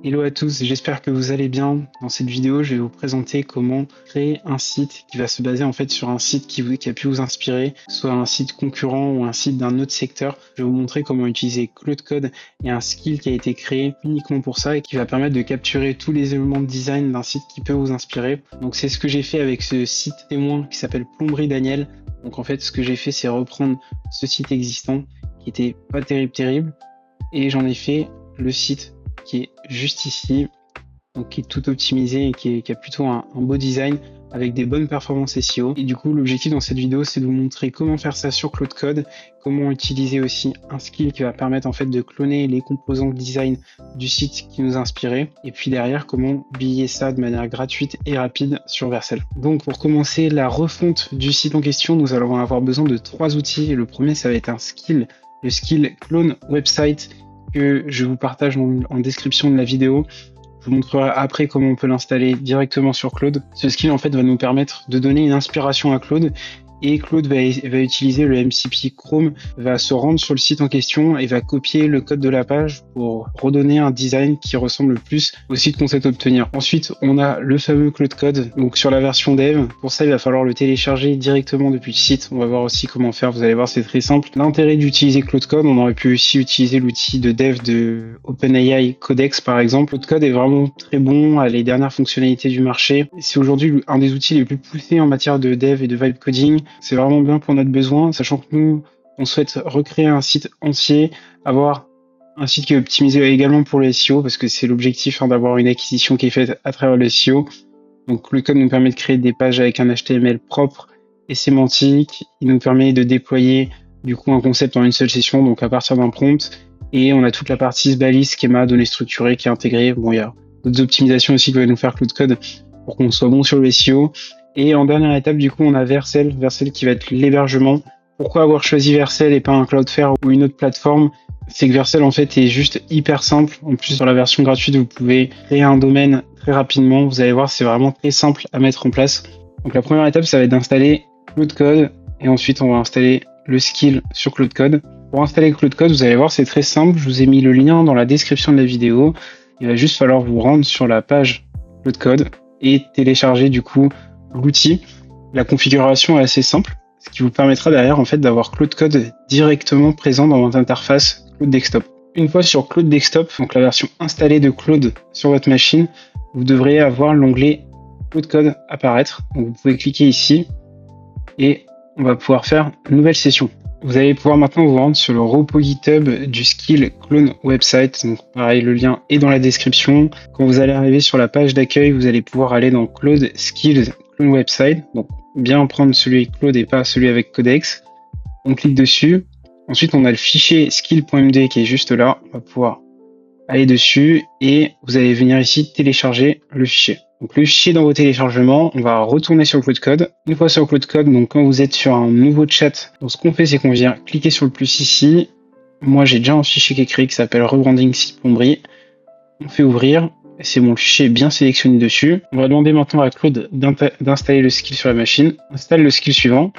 Hello à tous, j'espère que vous allez bien. Dans cette vidéo, je vais vous présenter comment créer un site qui va se baser en fait sur un site qui a pu vous inspirer, soit un site concurrent ou un site d'un autre secteur. Je vais vous montrer comment utiliser Claude Code et un skill qui a été créé uniquement pour ça et qui va permettre de capturer tous les éléments de design d'un site qui peut vous inspirer. Donc c'est ce que j'ai fait avec ce site témoin qui s'appelle Plomberie Daniel. Donc en fait, ce que j'ai fait, c'est reprendre ce site existant qui était pas terrible et j'en ai fait le site qui est juste ici, donc qui est tout optimisé et qui a plutôt un beau design avec des bonnes performances SEO. Et du coup, l'objectif dans cette vidéo, c'est de vous montrer comment faire ça sur Claude Code, comment utiliser aussi un skill qui va permettre en fait de cloner les composants de design du site qui nous inspirait, et puis derrière, comment publier ça de manière gratuite et rapide sur Vercel. Donc pour commencer la refonte du site en question, nous allons avoir besoin de 3 outils. Le premier, ça va être un skill, le skill Clone Website, que je vous partage en description de la vidéo. Je vous montrerai après comment on peut l'installer directement sur Claude. Ce skill en fait va nous permettre de donner une inspiration à Claude, et Claude va utiliser le MCP Chrome, va se rendre sur le site en question et va copier le code de la page pour redonner un design qui ressemble le plus au site qu'on souhaite obtenir. Ensuite, on a le fameux Claude Code, donc sur la version dev. Pour ça, il va falloir le télécharger directement depuis le site. On va voir aussi comment faire, vous allez voir, c'est très simple. L'intérêt d'utiliser Claude Code, on aurait pu aussi utiliser l'outil de dev de OpenAI Codex par exemple. Claude Code est vraiment très bon à les dernières fonctionnalités du marché. C'est aujourd'hui un des outils les plus poussés en matière de dev et de vibe coding. C'est vraiment bien pour notre besoin, sachant que nous, on souhaite recréer un site entier, avoir un site qui est optimisé également pour le SEO, parce que c'est l'objectif d'avoir une acquisition qui est faite à travers le SEO. Donc le code nous permet de créer des pages avec un HTML propre et sémantique. Il nous permet de déployer du coup un concept en une seule session, donc à partir d'un prompt. Et on a toute la partie balise, schéma, données structurées qui est intégrée. Bon, il y a d'autres optimisations aussi que va nous faire Claude Code pour qu'on soit bon sur le SEO. Et en dernière étape, du coup, on a Vercel qui va être l'hébergement. Pourquoi avoir choisi Vercel et pas un Cloudflare ou une autre plateforme? C'est que Vercel, en fait, est juste hyper simple. En plus, sur la version gratuite, vous pouvez créer un domaine très rapidement. Vous allez voir, c'est vraiment très simple à mettre en place. Donc la première étape, ça va être d'installer Claude Code, et ensuite, on va installer le skill sur Claude Code. Pour installer Claude Code, vous allez voir, c'est très simple. Je vous ai mis le lien dans la description de la vidéo. Il va juste falloir vous rendre sur la page Claude Code et télécharger, du coup, l'outil. La configuration est assez simple, ce qui vous permettra derrière en fait d'avoir Claude Code directement présent dans votre interface Claude Desktop. Une fois sur Claude Desktop, donc la version installée de Claude sur votre machine, vous devrez avoir l'onglet Claude Code apparaître. Donc vous pouvez cliquer ici et on va pouvoir faire une nouvelle session. Vous allez pouvoir maintenant vous rendre sur le repo GitHub du skill Clone Website. Donc pareil, le lien est dans la description. Quand vous allez arriver sur la page d'accueil, vous allez pouvoir aller dans Claude Skills Clone Website. Donc bien prendre celui avec Claude et pas celui avec Codex. On clique dessus. Ensuite, on a le fichier skill.md qui est juste là. On va pouvoir aller dessus et vous allez venir ici télécharger le fichier. Donc le fichier dans vos téléchargements, on va retourner sur Claude Code. Une fois sur Claude Code, donc quand vous êtes sur un nouveau chat, donc ce qu'on fait, c'est qu'on vient cliquer sur le plus ici. Moi, j'ai déjà un fichier qui est créé qui s'appelle rebranding site plomberie. On fait ouvrir. C'est bon, le fichier est bien sélectionné dessus. On va demander maintenant à Claude d'installer le skill sur la machine. Installe le skill suivant.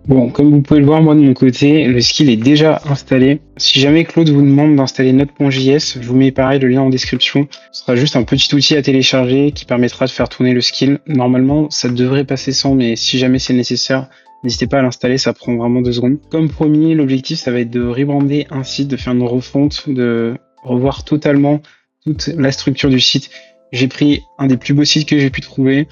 Bon, comme vous pouvez le voir, moi de mon côté, le skill est déjà installé. Si jamais Claude vous demande d'installer Node.js, je vous mets pareil le lien en description. Ce sera juste un petit outil à télécharger qui permettra de faire tourner le skill. Normalement, ça devrait passer sans, mais si jamais c'est nécessaire, n'hésitez pas à l'installer, ça prend vraiment 2 secondes. Comme promis, l'objectif, ça va être de rebrander un site, de faire une refonte, de revoir totalement toute la structure du site. J'ai pris un des plus beaux sites que j'ai pu trouver.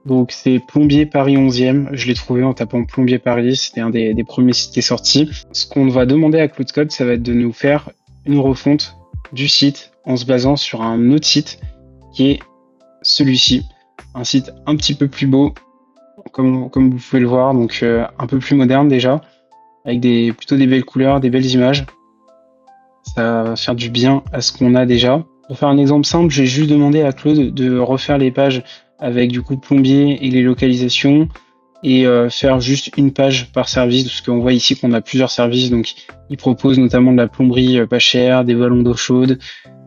Donc c'est Plombier Paris 11e, je l'ai trouvé en tapant Plombier Paris, c'était un des premiers sites qui est sorti. Ce qu'on va demander à Claude Code, ça va être de nous faire une refonte du site en se basant sur un autre site qui est celui-ci. Un site un petit peu plus beau, comme vous pouvez le voir, donc un peu plus moderne déjà, avec plutôt des belles couleurs, des belles images. Ça va faire du bien à ce qu'on a déjà. Pour faire un exemple simple, j'ai juste demandé à Claude de refaire les pages avec du coup plombier et les localisations et faire juste une page par service, parce qu'on voit ici qu'on a plusieurs services. Donc il propose notamment de la plomberie pas chère, des vallons d'eau chaude,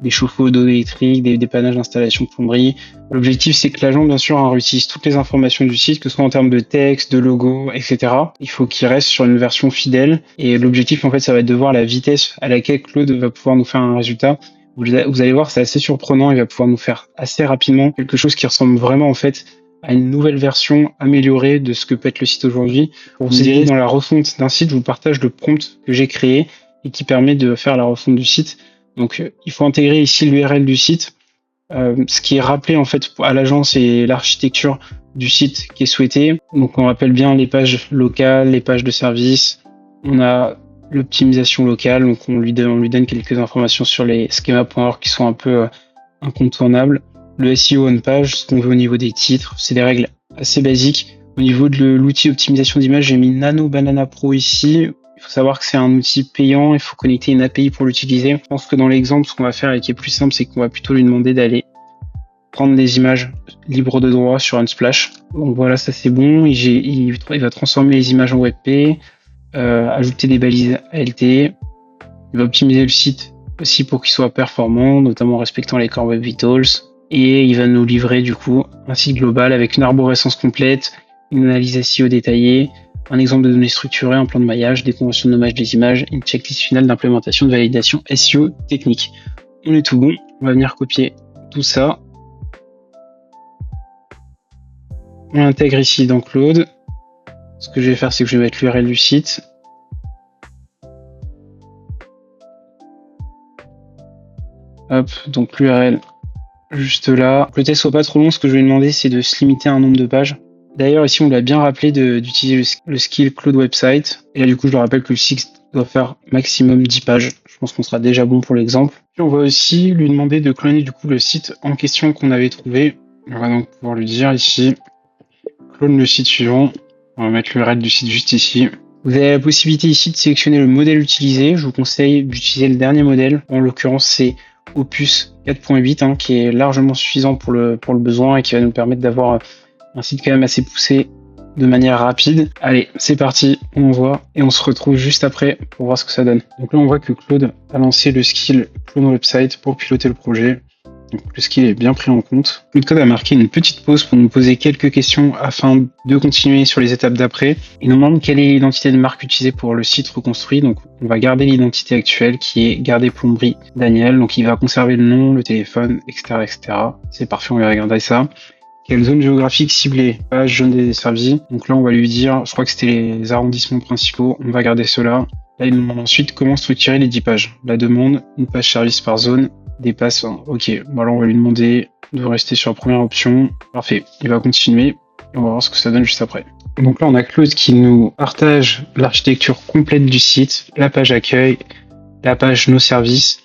des chauffe-eau d'eau électrique, des dépannages d'installation de plomberie. L'objectif, c'est que l'agent bien sûr réutilise toutes les informations du site, que ce soit en termes de texte, de logo, etc. Il faut qu'il reste sur une version fidèle, et l'objectif en fait ça va être de voir la vitesse à laquelle Claude va pouvoir nous faire un résultat. Vous allez voir, c'est assez surprenant. Il va pouvoir nous faire assez rapidement quelque chose qui ressemble vraiment en fait à une nouvelle version améliorée de ce que peut être le site aujourd'hui. Pour vous aider dans la refonte d'un site, je vous partage le prompt que j'ai créé et qui permet de faire la refonte du site. Donc, il faut intégrer ici l'URL du site. Ce qui est rappelé en fait à l'agence et l'architecture du site qui est souhaité. Donc, on rappelle bien les pages locales, les pages de service. On a l'optimisation locale, donc on lui donne quelques informations sur les schémas.org qui sont un peu incontournables. Le SEO on page, ce qu'on veut au niveau des titres, c'est des règles assez basiques. Au niveau de l'outil optimisation d'image, j'ai mis Nano Banana Pro ici. Il faut savoir que c'est un outil payant, il faut connecter une API pour l'utiliser. Je pense que dans l'exemple, ce qu'on va faire et qui est plus simple, c'est qu'on va plutôt lui demander d'aller prendre des images libres de droit sur Unsplash. Donc voilà, ça c'est bon. Il va transformer les images en WebP, ajouter des balises ALT. Il va optimiser le site aussi pour qu'il soit performant, notamment en respectant les Core Web Vitals. Et il va nous livrer du coup un site global avec une arborescence complète, une analyse SEO détaillée, un exemple de données structurées, un plan de maillage, des conventions de nommage des images, une checklist finale d'implémentation de validation SEO technique. On est tout bon, on va venir copier tout ça. On l'intègre ici dans Claude. Ce que je vais faire, c'est que je vais mettre l'URL du site. Hop, donc l'URL juste là. Que le test soit pas trop long, ce que je vais demander, c'est de se limiter à un nombre de pages. D'ailleurs, ici, on l'a bien rappelé d'utiliser le skill Claude Website. Et là, du coup, je le rappelle que le site doit faire maximum 10 pages. Je pense qu'on sera déjà bon pour l'exemple. Puis on va aussi lui demander de cloner du coup le site en question qu'on avait trouvé. On va donc pouvoir lui dire ici, clone le site suivant. On va mettre l'URL du site juste ici. Vous avez la possibilité ici de sélectionner le modèle utilisé. Je vous conseille d'utiliser le dernier modèle. En l'occurrence, c'est Opus 4.8 qui est largement suffisant pour le besoin et qui va nous permettre d'avoir un site quand même assez poussé de manière rapide. Allez, c'est parti, on envoie et on se retrouve juste après pour voir ce que ça donne. Donc là, on voit que Claude a lancé le skill Clone Website pour piloter le projet. Donc le skill est bien pris en compte. Claude a marqué une petite pause pour nous poser quelques questions afin de continuer sur les étapes d'après. Il nous demande quelle est l'identité de marque utilisée pour le site reconstruit. Donc on va garder l'identité actuelle qui est Garder Plomberie Daniel. Donc il va conserver le nom, le téléphone, etc. etc. C'est parfait, on va regarder ça. Quelle zone géographique ciblée? Page jaune des desservis. Donc là, on va lui dire, je crois que c'était les arrondissements principaux. On va garder cela. Là, il nous demande ensuite comment structurer les 10 pages. La demande, une page service par zone, des passes. Ok, bon, alors on va lui demander de rester sur la première option. Parfait, il va continuer. Et on va voir ce que ça donne juste après. Donc là, on a Claude qui nous partage l'architecture complète du site, la page accueil, la page nos services,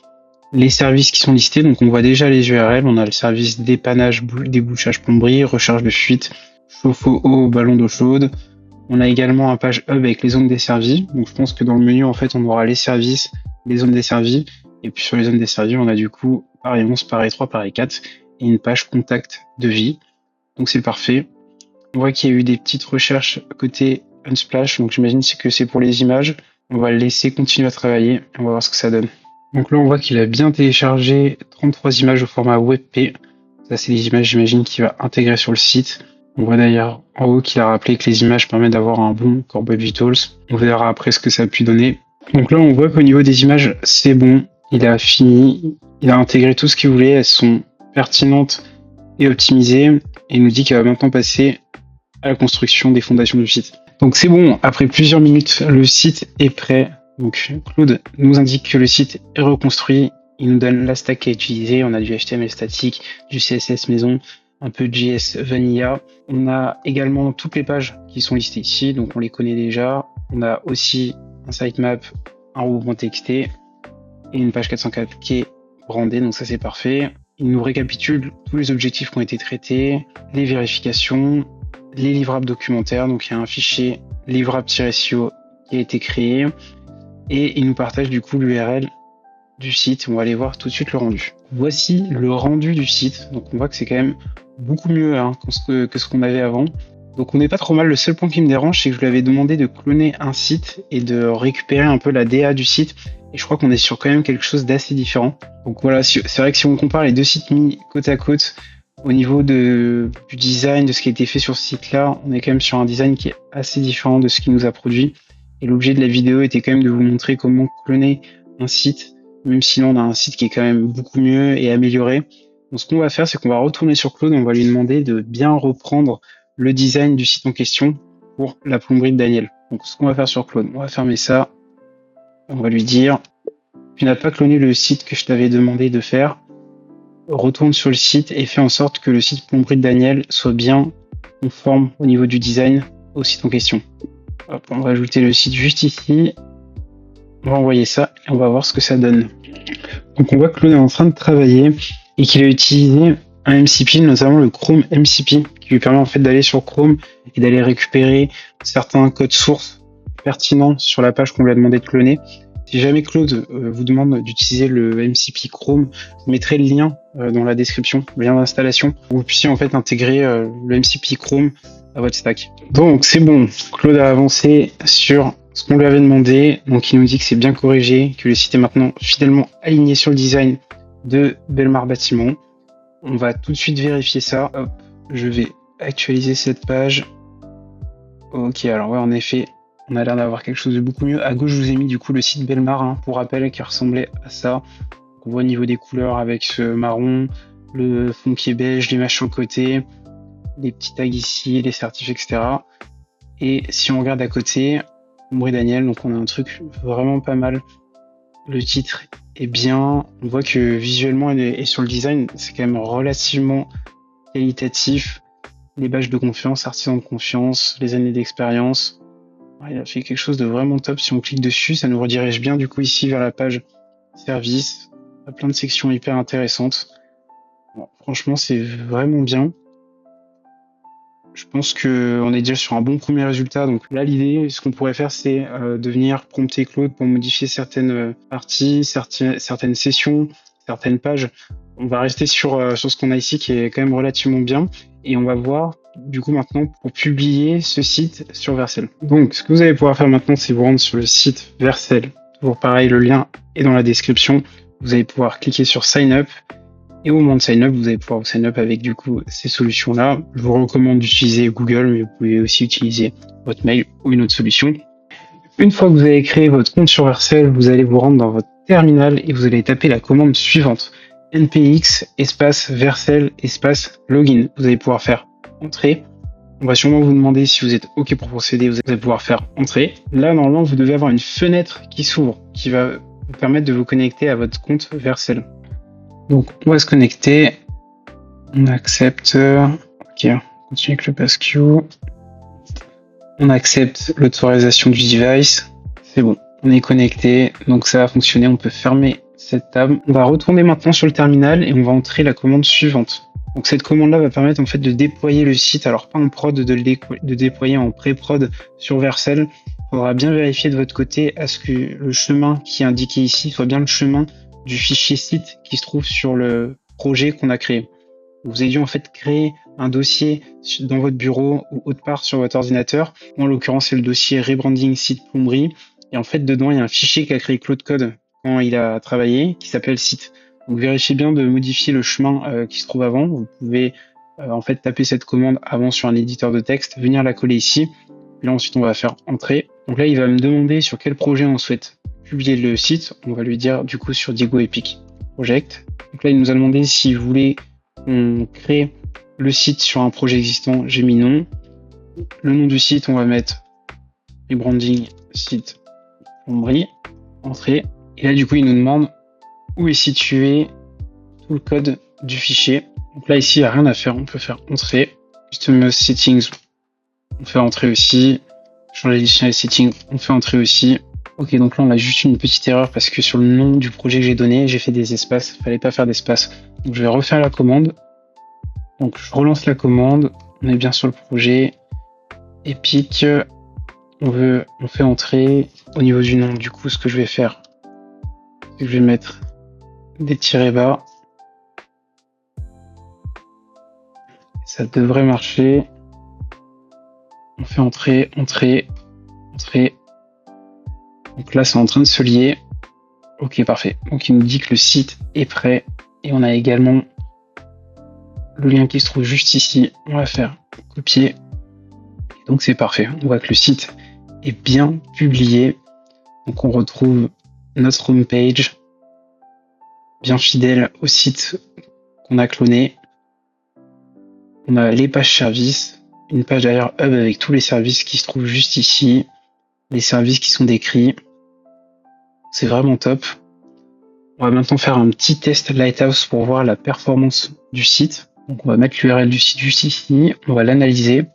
les services qui sont listés. Donc on voit déjà les URL, on a le service dépannage, débouchage plomberie, recharge de fuite, chauffe-eau, eau, ballon d'eau chaude. On a également un page hub avec les zones desservies. Donc je pense que dans le menu, en fait, on aura les services, les zones desservies. Et puis sur les zones desservies, on a du coup pareil 11, pareil 3, pareil 4 et une page contact de vie. Donc c'est parfait. On voit qu'il y a eu des petites recherches côté Unsplash. Donc j'imagine que c'est pour les images. On va le laisser continuer à travailler et on va voir ce que ça donne. Donc là, on voit qu'il a bien téléchargé 33 images au format WebP. Ça, c'est les images, j'imagine, qu'il va intégrer sur le site. On voit d'ailleurs en haut qu'il a rappelé que les images permettent d'avoir un bon Core Web Vitals. On verra après ce que ça a pu donner. Donc là, on voit qu'au niveau des images, c'est bon. Il a fini. Il a intégré tout ce qu'il voulait. Elles sont pertinentes et optimisées. Et il nous dit qu'il va maintenant passer à la construction des fondations du site. Donc c'est bon. Après plusieurs minutes, le site est prêt. Donc Claude nous indique que le site est reconstruit, il nous donne la stack à utiliser, on a du HTML statique, du CSS maison, un peu de JS Vanilla. On a également toutes les pages qui sont listées ici, donc on les connaît déjà. On a aussi un sitemap, un roue.txt et une page 404 qui est brandée, donc ça c'est parfait. Il nous récapitule tous les objectifs qui ont été traités, les vérifications, les livrables documentaires, donc il y a un fichier livrable-SEO qui a été créé. Et il nous partage du coup l'URL du site. On va aller voir tout de suite le rendu. Voici le rendu du site. Donc on voit que c'est quand même beaucoup mieux que ce qu'on avait avant. Donc on n'est pas trop mal. Le seul point qui me dérange, c'est que je lui avais demandé de cloner un site et de récupérer un peu la DA du site. Et je crois qu'on est sur quand même quelque chose d'assez différent. Donc voilà, c'est vrai que si on compare les deux sites mis côte à côte, au niveau du design, de ce qui a été fait sur ce site-là, on est quand même sur un design qui est assez différent de ce qu'il nous a produit. Et l'objet de la vidéo était quand même de vous montrer comment cloner un site même si là on a un site qui est quand même beaucoup mieux et amélioré. Donc ce qu'on va faire, c'est qu'on va retourner sur Claude, on va lui demander de bien reprendre le design du site en question pour la plomberie de Daniel. Donc ce qu'on va faire sur Claude, on va fermer ça, on va lui dire tu n'as pas cloné le site que je t'avais demandé de faire, retourne sur le site et fais en sorte que le site plomberie de Daniel soit bien conforme au niveau du design au site en question. Hop, on va ajouter le site juste ici, on va envoyer ça et on va voir ce que ça donne. Donc on voit que Claude est en train de travailler et qu'il a utilisé un MCP, notamment le Chrome MCP, qui lui permet en fait d'aller sur Chrome et d'aller récupérer certains codes sources pertinents sur la page qu'on lui a demandé de cloner. Si jamais Claude vous demande d'utiliser le MCP Chrome, je mettrai le lien dans la description, le lien d'installation, pour que vous puissiez en fait intégrer le MCP Chrome à votre stack. Donc c'est bon, Claude a avancé sur ce qu'on lui avait demandé, donc il nous dit que c'est bien corrigé, que le site est maintenant fidèlement aligné sur le design de Belmar Bâtiment. On va tout de suite vérifier ça. Hop, je vais actualiser cette page. Ok, alors ouais, en effet, on a l'air d'avoir quelque chose de beaucoup mieux. À gauche, je vous ai mis du coup le site Belmar, hein, pour rappel, qui ressemblait à ça. On voit au niveau des couleurs avec ce marron, le fond qui est beige, les machins côté, les petits tags ici, les certifs, etc. Et si on regarde à côté, Ombre Daniel, donc on a un truc vraiment pas mal. Le titre est bien. On voit que visuellement et sur le design, c'est quand même relativement qualitatif. Les badges de confiance, artisans de confiance, les années d'expérience. Il a fait quelque chose de vraiment top. Si on clique dessus, ça nous redirige bien du coup ici vers la page service. Il y a plein de sections hyper intéressantes. Bon, franchement, c'est vraiment bien. Je pense qu'on est déjà sur un bon premier résultat. Donc là, l'idée, ce qu'on pourrait faire, c'est de venir prompter Claude pour modifier certaines parties, certaines sessions, certaines pages. On va rester sur ce qu'on a ici qui est quand même relativement bien. Et on va voir du coup maintenant pour publier ce site sur Vercel. Donc ce que vous allez pouvoir faire maintenant, c'est vous rendre sur le site Vercel. Toujours pareil, le lien est dans la description. Vous allez pouvoir cliquer sur Sign Up. Et au moment de sign up, vous allez pouvoir vous sign up avec du coup ces solutions-là. Je vous recommande d'utiliser Google, mais vous pouvez aussi utiliser votre mail ou une autre solution. Une fois que vous avez créé votre compte sur Vercel, vous allez vous rendre dans votre terminal et vous allez taper la commande suivante. npx espace Vercel espace login. Vous allez pouvoir faire entrer. On va sûrement vous demander si vous êtes OK pour procéder. Vous allez pouvoir faire entrer. Là, normalement, vous devez avoir une fenêtre qui s'ouvre, qui va vous permettre de vous connecter à votre compte Vercel. Donc on va se connecter, on accepte, ok, on continue avec le pass-Q, on accepte l'autorisation du device, c'est bon, on est connecté, donc ça va fonctionner, on peut fermer cette table. On va retourner maintenant sur le terminal et on va entrer la commande suivante. Donc cette commande-là va permettre en fait de déployer le site, alors pas en prod, de déployer en pré-prod sur Vercel. Il faudra bien vérifier de votre côté à ce que le chemin qui est indiqué ici soit bien le chemin du fichier site qui se trouve sur le projet qu'on a créé. Vous avez dû en fait créer un dossier dans votre bureau ou autre part sur votre ordinateur. En l'occurrence, c'est le dossier rebranding site plomberie. Et en fait, dedans, il y a un fichier qu'a créé Claude Code quand il a travaillé qui s'appelle site. Donc vérifiez bien de modifier le chemin qui se trouve avant. Vous pouvez en fait taper cette commande avant sur un éditeur de texte, venir la coller ici. Puis là, ensuite, on va faire entrer. Donc là, il va me demander sur quel projet on souhaite publier le site. On va lui dire du coup sur Diego Epic Project. Donc là, il nous a demandé s'il voulait qu'on crée le site sur un projet existant. J'ai mis non. Le nom du site, on va mettre rebranding site plomberie. Entrée. Et là, du coup, il nous demande où est situé tout le code du fichier. Donc là, ici, il n'y a rien à faire. On peut faire entrer. Custom settings, on fait entrer aussi. Changer l'édition des settings, on fait entrer aussi. Ok, donc là on a juste une petite erreur parce que sur le nom du projet que j'ai donné, j'ai fait des espaces, fallait pas faire d'espace. Donc je vais refaire la commande. Donc je relance la commande, on est bien sur le projet. Epic, on fait entrer au niveau du nom. Du coup, ce que je vais faire, c'est que je vais mettre des tirets bas. Ça devrait marcher. On fait entrer, entrer, entrer. Donc là, c'est en train de se lier. Ok, parfait. Donc il nous dit que le site est prêt. Et on a également le lien qui se trouve juste ici. On va faire copier. Donc c'est parfait. On voit que le site est bien publié. Donc on retrouve notre home page. bien fidèle au site qu'on a cloné. On a les pages services, une page d'ailleurs hub avec tous les services qui se trouvent juste ici, les services qui sont décrits. C'est vraiment top. On va maintenant faire un petit test Lighthouse pour voir la performance du site. Donc on va mettre l'URL du site juste ici, on va l'analyser.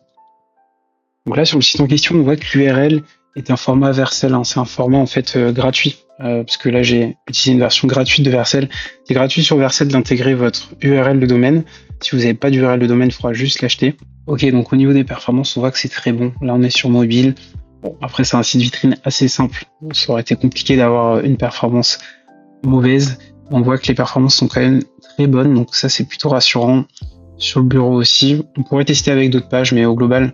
Donc là sur le site en question, on voit que l'URL est un format Vercel, hein. C'est un format en fait gratuit, parce que là j'ai utilisé une version gratuite de Vercel. C'est gratuit sur Vercel d'intégrer votre URL de domaine. Si vous n'avez pas d'URL de domaine, il faudra juste l'acheter. Ok, donc au niveau des performances, on voit que c'est très bon. Là on est sur mobile. Bon, après c'est un site vitrine assez simple. Ça aurait été compliqué d'avoir une performance mauvaise. On voit que les performances sont quand même très bonnes, donc ça c'est plutôt rassurant. Sur le bureau aussi, on pourrait tester avec d'autres pages, mais au global,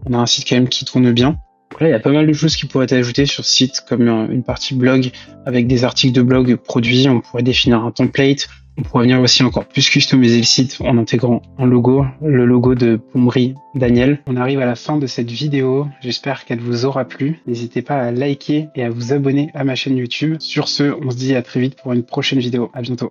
on a un site quand même qui tourne bien. Donc là, il y a pas mal de choses qui pourraient être ajoutées sur ce site, comme une partie blog avec des articles de blog produits. On pourrait définir un template. On pourrait venir aussi encore plus customiser le site en intégrant un logo, le logo de Pommery Daniel. On arrive à la fin de cette vidéo. J'espère qu'elle vous aura plu. N'hésitez pas à liker et à vous abonner à ma chaîne YouTube. Sur ce, on se dit à très vite pour une prochaine vidéo. À bientôt.